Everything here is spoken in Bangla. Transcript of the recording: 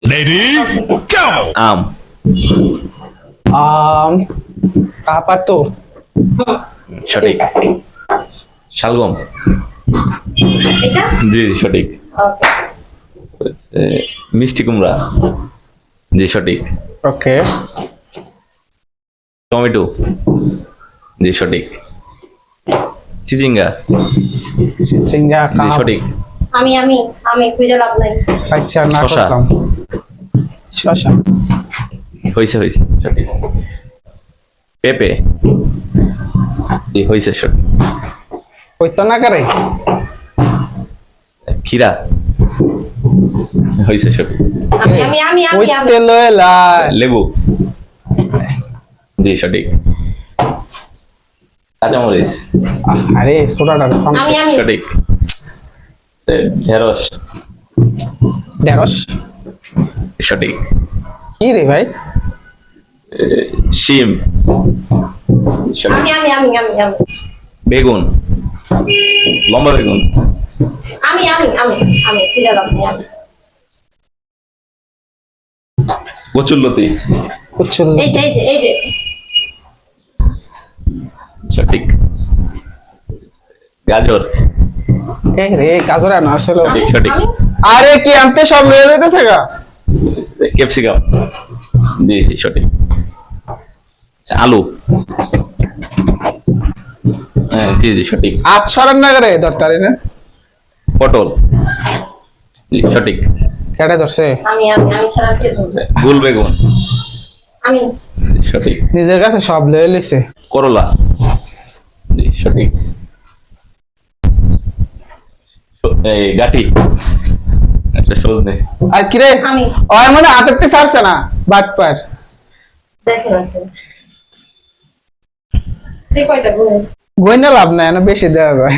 Ready, go! আম, কাপাতো সঠিক। শালগম, এটা জি সঠিক। ওকে মিষ্টি কুমড়া, জি সঠিক। ওকে টমেটো, জি সঠিক। চিচিঙ্গা, চিচিঙ্গা জি সঠিক। আমি আমি আমি খুঁজে লাভ নাই। আচ্ছা না শসা। করলাম শশা হয়েছে হয়েছে সঠিক। পেঁপে, জি হয়েছে সঠিক। ওই তো না করে খিরা, হয়েছে সঠিক। ওই আমি তেল লাই লেবু, জি সঠিক। কাঁচামরিচ, আরে সোডাটা আমি সঠিক। ঢেঁড়স, ঢেঁড়স সঠিক। কি রে ভাই শিম, সঠিক। আমি বেগুন, লম্বা বেগুন, আমি খুঁজে লাভ নাই। আমি কচুরলতি, কুচুল এই যে সঠিক। গাজর, এই রে গাজর আনো আসলে সঠিক সঠিক। আমি আরে কি আনতে সব লয়ে যাইতেছে গা ক্যাপসিকাম, জি জি সঠিক। আচ্ছা, আলু, হ্যাঁ জি জি সঠিক। আট সরান না করে ধরতারি না পটল, জি সঠিক। কেটে ধরছে আমি ছাড়া কে ধরবে? গোল বেগুন, আমি জি, সঠিক। নিজের কাছে সব লয়ে লইছে করলা, জি সঠিক। এই গাঠি, একটা সজনে, আর কি রে আমি। ওই মনে হাতেতে ছাড়ছে না বাটপার দেখেন তুই কয়টা ঘুরে গইনা লাভ নাই না বেশি দেওয়া যায়